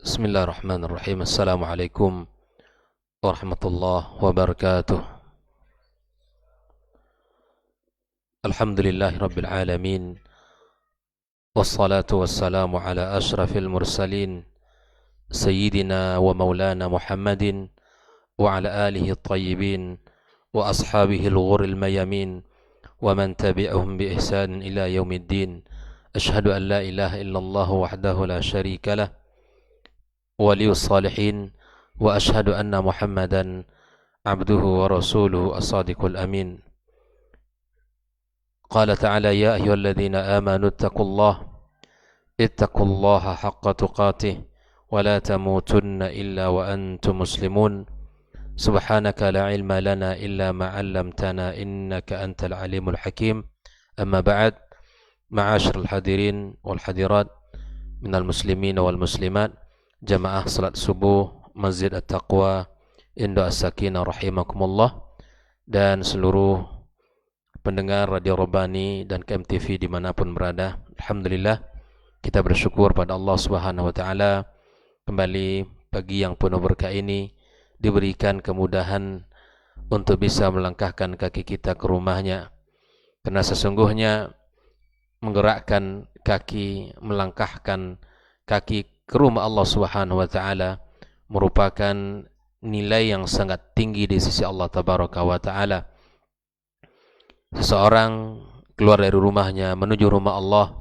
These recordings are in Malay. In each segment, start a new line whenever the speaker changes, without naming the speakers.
Bismillahirrahmanirrahim. Assalamualaikum warahmatullahi wabarakatuh. Alhamdulillahi rabbil alamin. Wassalatu wassalamu ala ashrafil mursalin Sayyidina wa maulana Muhammadin wa ala alihi at-tayyibin wa ashabihi al-ghuril mayamin wa man tabi'ahum bi ihsanin ila yaumiddin. Ashhadu an la ilaha illallah wahdahu la syarika lah waliyus salihin wa ashhadu anna Muhammadan abduhu wa rasuluhu as-sadiqul amin. Qala ta'ala ya ayyuhalladzina amanu ittaqullaha haqqa tuqatih wa la tamutunna illa wa antum muslimun. Subhanaka la ilma lana illa ma 'allamtana innaka antal alimul hakim. Amma ba'd. Ma'asyiral hadirin wal hadirat minal muslimin wal muslimat, jamaah salat subuh Masjid At-Taqwa Indo As-Sakinah rahimakumullah, dan seluruh pendengar Radio Robani dan KMTV dimanapun berada. Alhamdulillah, kita bersyukur pada Allah Subhanahu wa Ta'ala, kembali pagi yang penuh berkah ini diberikan kemudahan untuk bisa melangkahkan kaki kita ke rumahnya, karena sesungguhnya menggerakkan kaki, melangkahkan kaki ke rumah Allah Subhanahu wa Ta'ala merupakan nilai yang sangat tinggi di sisi Allah Tabaraka wa Ta'ala. Seseorang keluar dari rumahnya menuju rumah Allah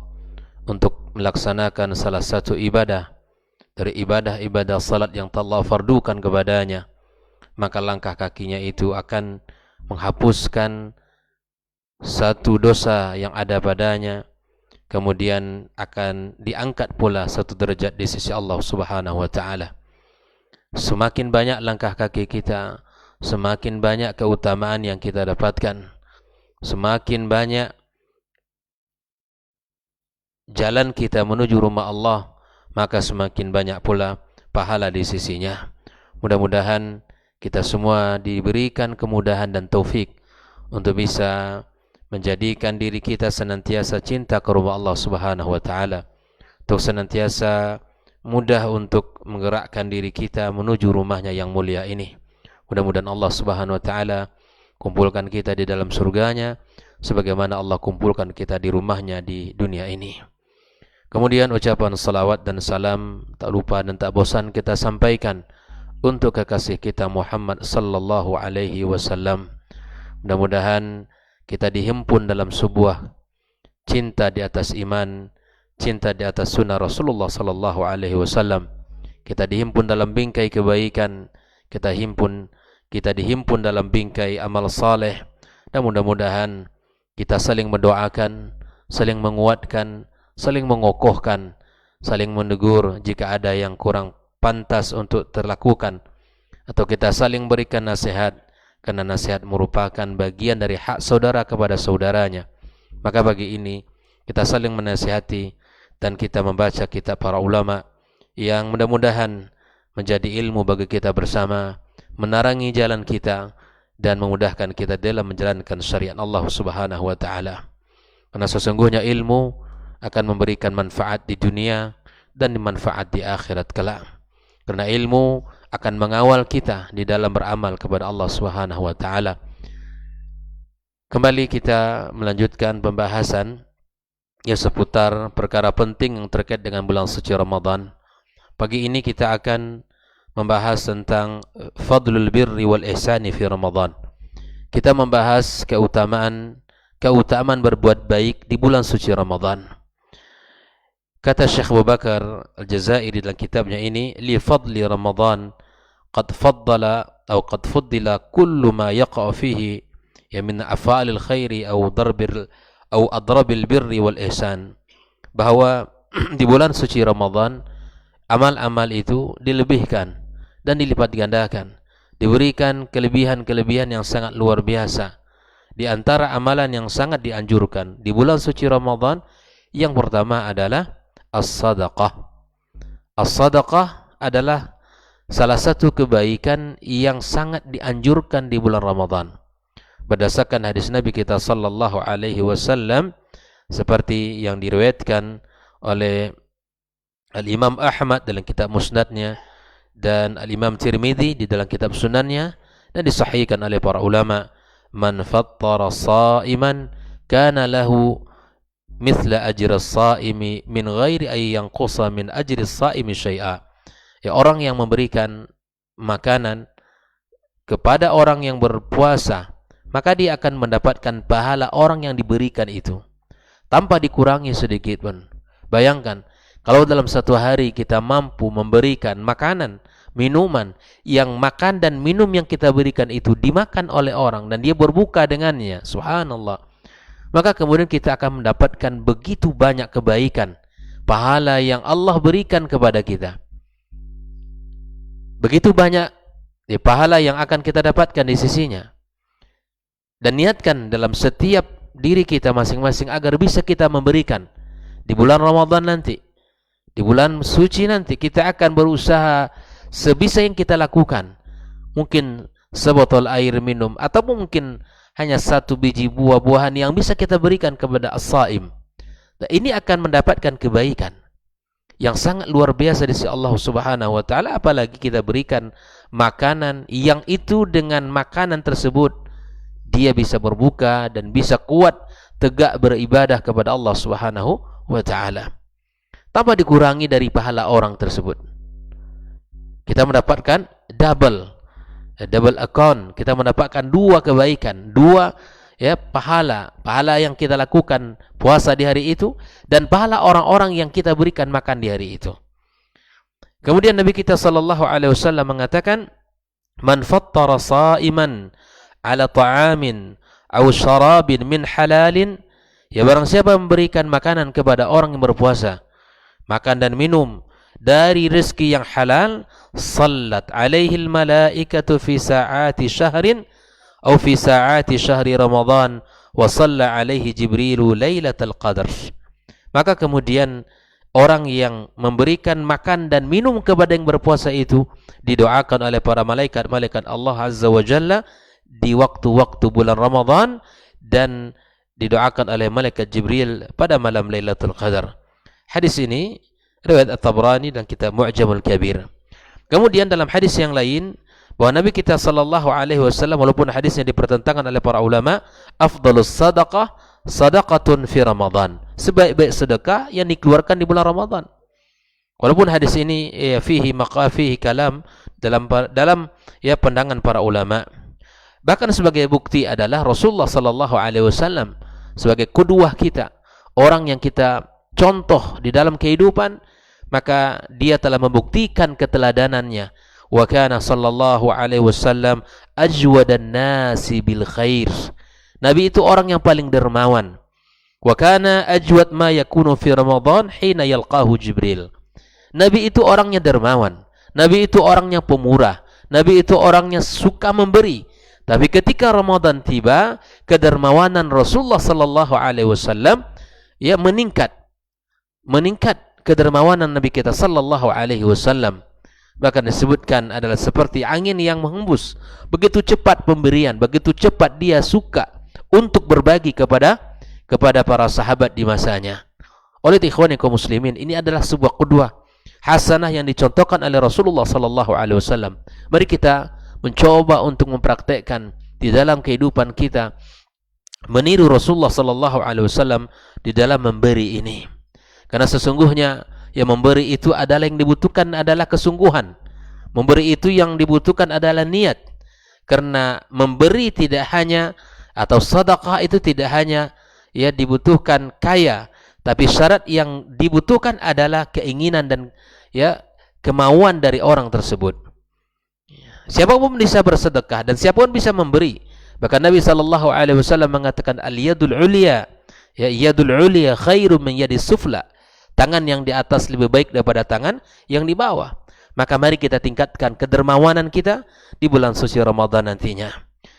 untuk melaksanakan salah satu ibadah dari ibadah-ibadah salat yang Allah fardukan kepadanya, maka langkah kakinya itu akan menghapuskan satu dosa yang ada padanya, kemudian akan diangkat pula satu derajat di sisi Allah Subhanahu wa Ta'ala. Semakin banyak langkah kaki kita, semakin banyak keutamaan yang kita dapatkan. Semakin banyak jalan kita menuju rumah Allah, maka semakin banyak pula pahala di sisinya. Mudah-mudahan kita semua diberikan kemudahan dan taufik untuk bisa menjadikan diri kita senantiasa cinta ke rumah Allah Subhanahu wa Ta'ala, untuk senantiasa mudah untuk menggerakkan diri kita menuju rumahnya yang mulia ini. Mudah-mudahan Allah Subhanahu wa Ta'ala kumpulkan kita di dalam surganya sebagaimana Allah kumpulkan kita di rumahnya di dunia ini. Kemudian ucapan salawat dan salam tak lupa dan tak bosan kita sampaikan untuk kekasih kita Muhammad sallallahu alaihi wasallam. Mudah-mudahan kita dihimpun dalam sebuah cinta di atas iman, cinta di atas sunnah Rasulullah sallallahu alaihi wasallam. Kita dihimpun dalam bingkai kebaikan, kita dihimpun dalam bingkai amal saleh, dan mudah-mudahan kita saling mendoakan, saling menguatkan, saling mengokohkan, saling menegur jika ada yang kurang pantas untuk terlakukan, atau kita saling berikan nasihat, karena nasihat merupakan bagian dari hak saudara kepada saudaranya. Maka bagi ini kita saling menasihati dan kita membaca kitab para ulama yang mudah-mudahan menjadi ilmu bagi kita bersama, menarangi jalan kita dan memudahkan kita dalam menjalankan syariat Allah Subhanahu wa Ta'ala. Karena sesungguhnya ilmu akan memberikan manfaat di dunia dan manfaat di akhirat kelak. Karena ilmu akan mengawal kita di dalam beramal kepada Allah Subhanahu wa Ta'ala. Kembali kita melanjutkan pembahasan yang seputar perkara penting yang terkait dengan bulan suci Ramadan. Pagi ini kita akan membahas tentang fadlul birri wal ihsani fi Ramadan. Kita membahas keutamaan berbuat baik di bulan suci Ramadan. Kata Syekh Abu Bakar Al-Jazairi dalam kitabnya ini, li fadli Ramadan qad fuddila kullu ma yaqa fihi ya min af'alil khairi aw adrabil birri wal ihsan. Bahwa di bulan suci Ramadan amal-amal itu dilebihkan dan dilipat gandakan, diberikan kelebihan-kelebihan yang sangat luar biasa. Di antara amalan yang sangat dianjurkan di bulan suci Ramadan, yang pertama adalah as-sadaqah. As-sadaqah adalah salah satu kebaikan yang sangat dianjurkan di bulan Ramadan. Berdasarkan hadis Nabi kita sallallahu alaihi wasallam seperti yang diriwayatkan oleh Al-Imam Ahmad dalam kitab Musnadnya, dan Al-Imam Tirmidzi di dalam kitab Sunannya, dan disahihkan oleh para ulama, man fattara sa'iman kana lahu mithla ajri as-sa'imi min ghairi ay yanqusa min ajri as-sa'imi syai'a. Ya, orang yang memberikan makanan kepada orang yang berpuasa, maka dia akan mendapatkan pahala orang yang diberikan itu tanpa dikurangi sedikit pun. Bayangkan kalau dalam satu hari kita mampu memberikan makanan, minuman, yang makan dan minum yang kita berikan itu dimakan oleh orang dan dia berbuka dengannya, subhanallah, maka kemudian kita akan mendapatkan begitu banyak kebaikan, pahala yang Allah berikan kepada kita. Begitu banyak pahala yang akan kita dapatkan di sisinya. Dan niatkan dalam setiap diri kita masing-masing agar bisa kita memberikan di bulan Ramadan nanti, di bulan suci nanti, kita akan berusaha sebisa yang kita lakukan. Mungkin sebotol air minum, atau mungkin hanya satu biji buah-buahan yang bisa kita berikan kepada as-saim. Nah, ini akan mendapatkan kebaikan yang sangat luar biasa di sisi Allah Subhanahu wa taala, apalagi kita berikan makanan yang itu dengan makanan tersebut dia bisa berbuka dan bisa kuat tegak beribadah kepada Allah Subhanahu wa taala tanpa dikurangi dari pahala orang tersebut. Kita mendapatkan double account, kita mendapatkan dua kebaikan, dua pahala yang kita lakukan puasa di hari itu, dan pahala orang-orang yang kita berikan makan di hari itu. Kemudian Nabi kita sallallahu alaihi wasallam mengatakan, man fattara sa'iman ala ta'amin aw syarabin min halalin, ya barang siapa memberikan makanan kepada orang yang berpuasa, makan dan minum dari rezeki yang halal, sallat alaihi al-malaikatu fi sa'ati syahrin atau fi sa'ati syahri Ramadan wa shalla alaihi Jibrilu lailatul qadar. Maka kemudian orang yang memberikan makan dan minum kepada yang berpuasa itu didoakan oleh para malaikat Allah Azza wa Jalla di waktu-waktu bulan Ramadan, dan didoakan oleh malaikat Jibril pada malam Lailatul Qadar. Hadis ini riwayat At-Tabrani dan kitab Mu'jamul Kabir. Kemudian dalam hadis yang lain bahwa Nabi kita sallallahu alaihi wasallam, walaupun hadisnya dipertentangkan oleh para ulama, afdalus sadaqah sadaqatun fi Ramadan, sebaik-baik sedekah yang dikeluarkan di bulan Ramadan. Walaupun hadis ini fihi kalam dalam pandangan para ulama. Bahkan sebagai bukti adalah Rasulullah sallallahu alaihi wasallam sebagai qudwah kita, orang yang kita contoh di dalam kehidupan, maka dia telah membuktikan keteladanannya. Wa kana sallallahu alaihi wasallam ajwadan nasi bil khair. Nabi itu orang yang paling dermawan. Wa kana ajwad ma yakunu fi Ramadan hina yalqahu Jibril. Nabi itu orangnya dermawan. Nabi itu orangnya pemurah. Nabi itu orangnya suka memberi. Tapi ketika Ramadan tiba, kedermawanan Rasulullah sallallahu alaihi wasallam meningkat kedermawanan Nabi kita sallallahu alaihi wasallam. Bahkan disebutkan adalah seperti angin yang menghembus. Begitu cepat pemberian, begitu cepat dia suka untuk berbagi kepada para sahabat di masanya. Oleh ikhwani kaum muslimin, ini adalah sebuah qudwah hasanah yang dicontohkan oleh Rasulullah sallallahu alaihi wasallam. Mari kita mencoba untuk mempraktekkan di dalam kehidupan kita, meniru Rasulullah sallallahu alaihi wasallam di dalam memberi ini. Karena sesungguhnya yang memberi itu adalah yang dibutuhkan adalah kesungguhan. Memberi itu yang dibutuhkan adalah niat. Karena memberi tidak hanya, atau sedekah itu tidak hanya dibutuhkan kaya, tapi syarat yang dibutuhkan adalah keinginan dan kemauan dari orang tersebut. Siapapun bisa bersedekah dan siapapun bisa memberi. Bahkan Nabi sallallahu alaihi wasallam mengatakan al-yadul ulya, yadul ulya khairum min yadis sufla. Tangan yang di atas lebih baik daripada tangan yang di bawah. Maka mari kita tingkatkan kedermawanan kita di bulan suci Ramadan nantinya.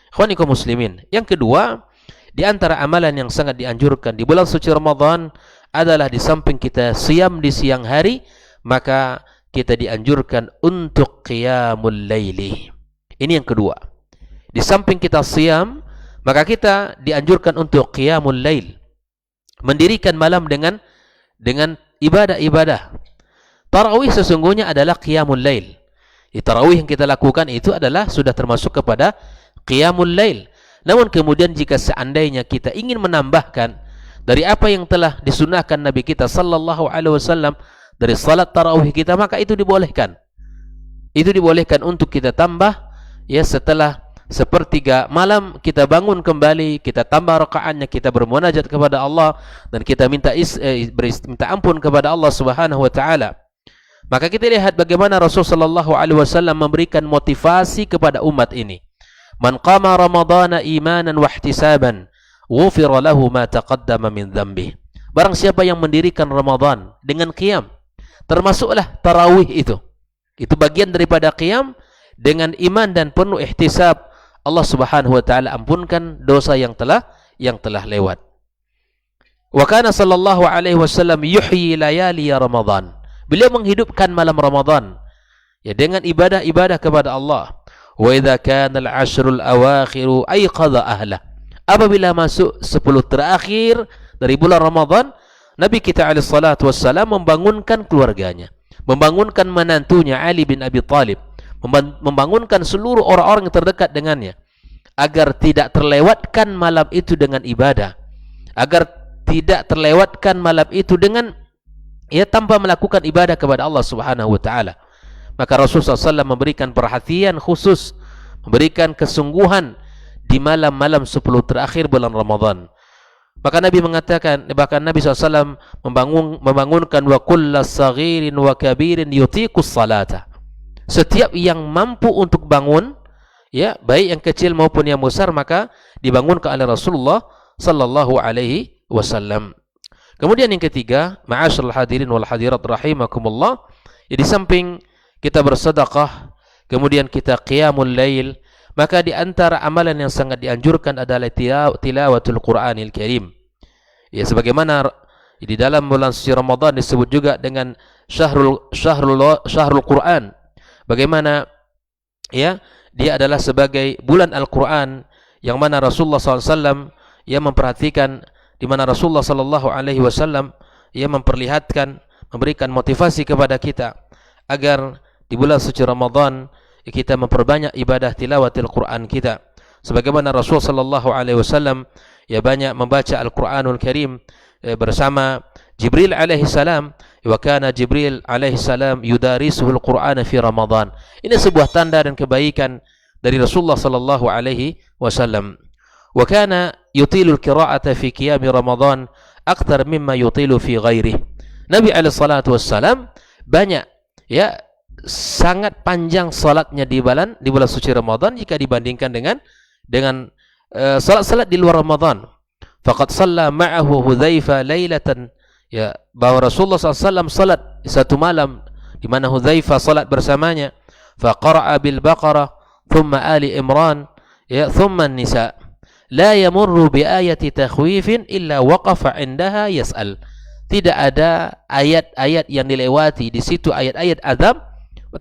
Ikhwani kaum muslimin, yang kedua, di antara amalan yang sangat dianjurkan di bulan suci Ramadan adalah di samping kita siam di siang hari, maka kita dianjurkan untuk qiyamul laili. Ini yang kedua. Di samping kita siam, maka kita dianjurkan untuk qiyamul lail. Mendirikan malam dengan ibadah-ibadah. Tarawih sesungguhnya adalah qiyamul lail. Tarawih yang kita lakukan itu adalah sudah termasuk kepada qiyamul lail. Namun kemudian jika seandainya kita ingin menambahkan dari apa yang telah disunahkan Nabi kita sallallahu alaihi wasallam dari salat tarawih kita, maka itu dibolehkan. Itu dibolehkan untuk kita tambah, ya, setelah sepertiga malam kita bangun kembali, kita tambah rakaatnya, kita bermunajat kepada Allah dan kita minta ampun kepada Allah Subhanahu wa taala. Maka kita lihat bagaimana Rasulullah sallallahu alaihi wasallam memberikan motivasi kepada umat ini. Man qama ramadhana imanan wa ihtisaban, ghufira lahu ma taqaddama min dhanbih. Barang siapa yang mendirikan Ramadan dengan qiyam, termasuklah tarawih itu. Itu bagian daripada qiyam, dengan iman dan penuh ihtisab, Allah Subhanahu wa taala ampunkan dosa yang telah lewat. Wa kana sallallahu alaihi wasallam yuhyi layali Ramadan. Beliau menghidupkan malam Ramadan, ya, dengan ibadah-ibadah kepada Allah. Wa idza kana al-ashrul awakhir ayqadha ahla. Apabila masuk 10 terakhir dari bulan Ramadan, Nabi kita alaihi salatu wassalam membangunkan keluarganya, membangunkan menantunya Ali bin Abi Thalib, membangunkan seluruh orang-orang yang terdekat dengannya, agar tidak terlewatkan malam itu dengan ibadah, agar tidak terlewatkan malam itu dengan, ya, tanpa melakukan ibadah kepada Allah Subhanahu wa taala. Maka Rasulullah SAW memberikan perhatian khusus, memberikan kesungguhan di malam-malam 10 terakhir bulan Ramadan. Maka Nabi mengatakan, bahkan Nabi SAW membangunkan wa kullu saghirin wa kabirin yutiqus salata. Setiap yang mampu untuk bangun, ya, baik yang kecil maupun yang besar, maka dibangunkan oleh Rasulullah sallallahu alaihi wasallam. Kemudian yang ketiga, ma'asyiral hadirin wal hadirat rahimakumullah, ya, di samping kita bersedekah, kemudian kita qiyamul lail, maka di antara amalan yang sangat dianjurkan adalah tilawatul Qur'anil Karim. Ya, sebagaimana di dalam bulan suci Ramadan disebut juga dengan syahrul Qur'an. Bagaimana, ya, dia adalah sebagai bulan Al-Qur'an, yang mana Rasulullah SAW, ya, memperhatikan, di mana Rasulullah sallallahu alaihi wasallam, ya, memperlihatkan, memberikan motivasi kepada kita agar di bulan suci Ramadan kita memperbanyak ibadah tilawatil Quran kita. Sebagaimana Rasul sallallahu alaihi wasallam, ya, banyak membaca Al-Qur'anul Karim bersama Jibril alaihi salam. Wa kana Jibril alaihi salam yudarisuhul Qur'ana fi Ramadan. Ini sebuah tanda dan kebaikan dari Rasulullah sallallahu alaihi wasallam. Wa kana yutilul qira'ata fi qiyam Ramadan akthar mimma yutilu fi ghairihi. Nabi alaihi salatu wassalam banyak, ya, sangat panjang salatnya di bulan suci Ramadan jika dibandingkan dengan salat-salat di luar Ramadan. Faqad shalla ma'ahu Hudzaifah lailatan, ya, bahwa Rasulullah SAW salat satu malam di mana Hudzaifah salat bersamanya. Fa qara'a bil Baqarah thumma Ali Imran, ya, thumma An-Nisa. La yamurru bi ayati takhwifin illa waqafa 'indaha yas'al. Tidak ada ayat-ayat yang dilewati di situ, ayat-ayat azab,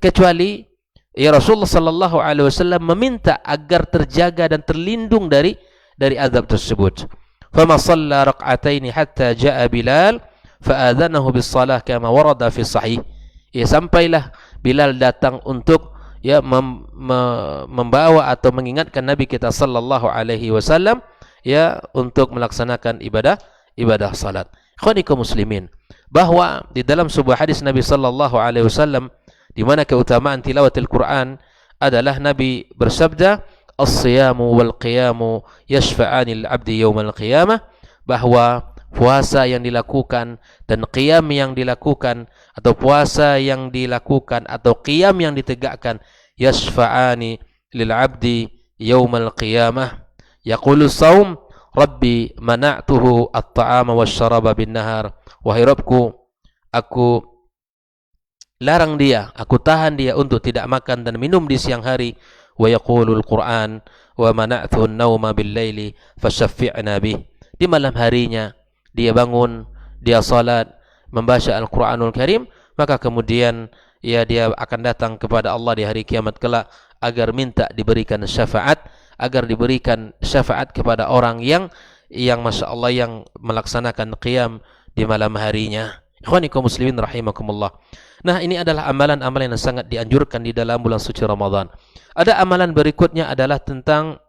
kecuali, ya, Rasulullah sallallahu alaihi wasallam meminta agar terjaga dan terlindung dari azab tersebut. Fama shalla rak'ataini hatta jaa Bilal fa'adzanahu bis shalah kama warada fi sahih. Ya, sampailah Bilal datang untuk, ya, membawa atau mengingatkan Nabi kita sallallahu alaihi wasallam, ya, untuk melaksanakan ibadah salat. Ikhwanikum muslimin, bahwa di dalam sebuah hadis Nabi sallallahu alaihi wasallam di mana keutamaan tilawatil Quran adalah Nabi bersabda, as-siyamu wal qiyamu yashfa'ani al-'abdi yaumal qiyamah, bahwa puasa yang dilakukan dan qiyam yang dilakukan, atau puasa yang dilakukan atau qiyam yang ditegakkan, yashfa'ani lil-'abdi yaumal qiyamah. Yaqulu saum rabbi mana'tuhu at-ta'ama wasyaraba bin nahar. Wahai Rabbku, aku larang dia, aku tahan dia untuk tidak makan dan minum di siang hari. Wa yaqulul Qur'an wa mana'tuhu an-nauma bil laili fashaffi'na bih. Di malam harinya dia bangun, dia salat, membaca Al-Qur'anul Karim, maka kemudian, ya, dia akan datang kepada Allah di hari kiamat kelak agar minta diberikan syafaat, agar diberikan syafaat kepada orang yang Masya Allah, yang melaksanakan qiyam di malam harinya. Ikhwani kaum muslimin rahimakumullah. Nah, ini adalah amalan-amalan yang sangat dianjurkan di dalam bulan suci Ramadan. Ada amalan berikutnya adalah tentang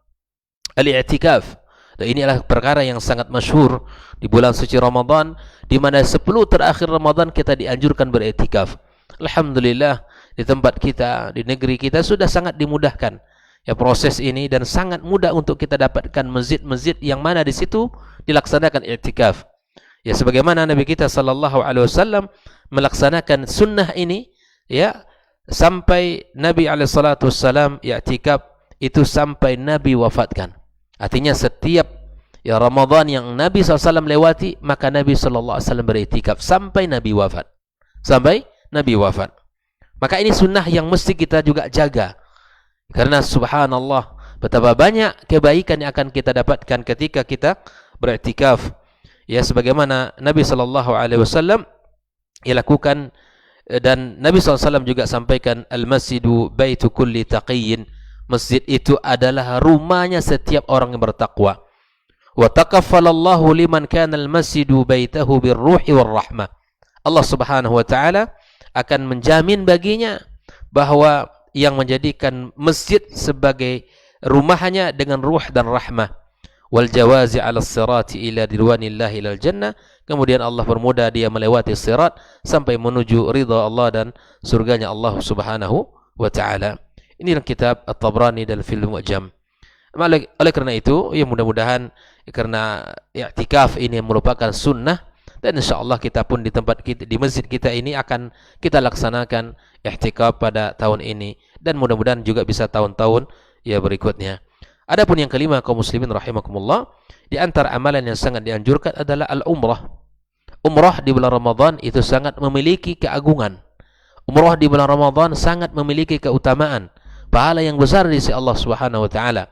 al-i'tikaf. Dan ini adalah perkara yang sangat masyhur di bulan suci Ramadan, di mana 10 terakhir Ramadan kita dianjurkan beriktikaf. Alhamdulillah, di tempat kita, di negeri kita sudah sangat dimudahkan ya proses ini, dan sangat mudah untuk kita dapatkan masjid-masjid yang mana di situ dilaksanakan i'tikaf. Ya, sebagaimana Nabi kita sallallahu alaihi wasallam melaksanakan sunnah ini ya sampai Nabi alaihi salatu wasallam i'tikaf itu sampai Nabi wafatkan. Artinya setiap ya Ramadan yang Nabi SAW lewati, maka Nabi SAW beriktikaf sampai Nabi wafat. Sampai Nabi wafat. Maka ini sunnah yang mesti kita juga jaga. Karena subhanallah, betapa banyak kebaikan yang akan kita dapatkan ketika kita beriktikaf. Ya, sebagaimana Nabi SAW ia lakukan, dan Nabi SAW juga sampaikan, al-masjidu baitu kulli taqiyyin. Masjid itu adalah rumahnya setiap orang yang bertakwa. Wa taqaffalallahu liman kana al-masjidu baitahu birruhi warahmah. Allah Subhanahu wa taala akan menjamin baginya bahwa yang menjadikan masjid sebagai rumahnya dengan ruh dan rahmah. Wal jawazi 'ala as-sirati ila ridwanillahi ilal jannah. Kemudian Allah permudah dia melewati sirat sampai menuju ridha Allah dan surganya Allah Subhanahu wa taala. Inilah kitab At-Tabrani dan Fil Mu'jam. Oleh karena itu, ya mudah-mudahan karena i'tikaf ini merupakan sunnah, dan insyaallah kita pun di tempat kita, di masjid kita ini akan kita laksanakan i'tikaf pada tahun ini, dan mudah-mudahan juga bisa tahun-tahun ya berikutnya. Adapun yang kelima kaum muslimin rahimakumullah, di antara amalan yang sangat dianjurkan adalah al-umrah. Umrah di bulan Ramadan itu sangat memiliki keagungan. Umrah di bulan Ramadan sangat memiliki keutamaan, pahala yang besar di sisi Allah Subhanahu wa taala.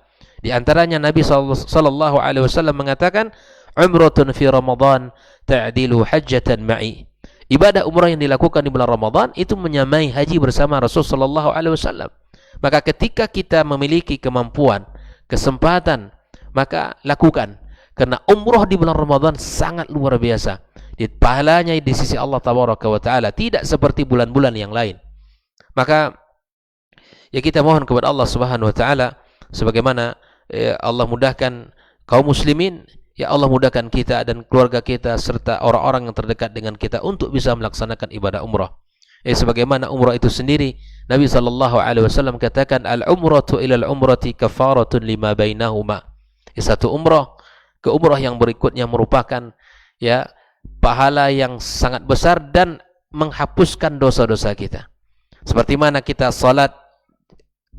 Di antaranya Nabi sallallahu alaihi wasallam mengatakan, "Umratun fi Ramadan ta'dilu hajjatan ma'i." Ibadah umrah yang dilakukan di bulan Ramadan itu menyamai haji bersama Rasul sallallahu alaihi wasallam. Maka ketika kita memiliki kemampuan, kesempatan, maka lakukan. Karena umrah di bulan Ramadan sangat luar biasa. Di pahalanya di sisi Allah tabaraka wa taala tidak seperti bulan-bulan yang lain. Maka ya kita mohon kepada Allah Subhanahu wa taala, sebagaimana Allah mudahkan kaum muslimin, ya Allah mudahkan kita dan keluarga kita serta orang-orang yang terdekat dengan kita untuk bisa melaksanakan ibadah umrah. Sebagaimana umrah itu sendiri, Nabi sallallahu alaihi wasallam katakan, al-umratu ila al-umrati kafaratun lima bainahuma. Satu umrah ke umrah yang berikutnya merupakan ya pahala yang sangat besar dan menghapuskan dosa-dosa kita. Seperti mana kita salat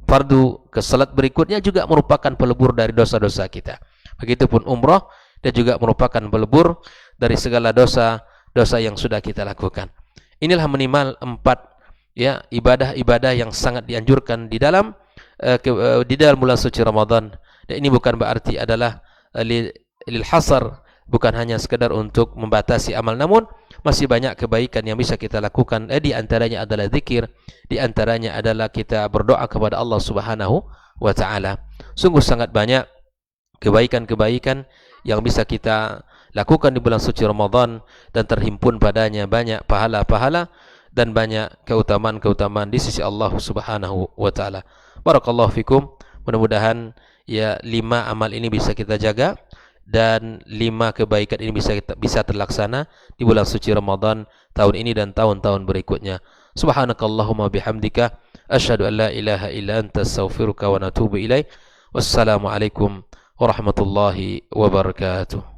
fardu ke salat berikutnya juga merupakan pelebur dari dosa-dosa kita. Begitupun umrah, dan juga merupakan pelebur dari segala dosa-dosa yang sudah kita lakukan. Inilah minimal 4 ya ibadah-ibadah yang sangat dianjurkan di dalam bulan suci Ramadan. Dan ini bukan berarti adalah lil hasar, bukan hanya sekadar untuk membatasi amal, namun masih banyak kebaikan yang bisa kita lakukan. Di antaranya adalah zikir, di antaranya adalah kita berdoa kepada Allah Subhanahu wa taala. Sungguh sangat banyak kebaikan-kebaikan yang bisa kita lakukan di bulan suci Ramadan, dan terhimpun padanya banyak pahala-pahala dan banyak keutamaan-keutamaan di sisi Allah Subhanahu wa taala. Barakallahu fikum. Mudah-mudahan ya 5 amal ini bisa kita jaga, dan 5 kebaikan ini bisa terlaksana di bulan suci Ramadan tahun ini dan tahun-tahun berikutnya. Subhanakallahumma bihamdika asyhadu an la ilaha illa anta astaghfiruka wa atubu ilaik. Wassalamualaikum warahmatullahi wabarakatuh.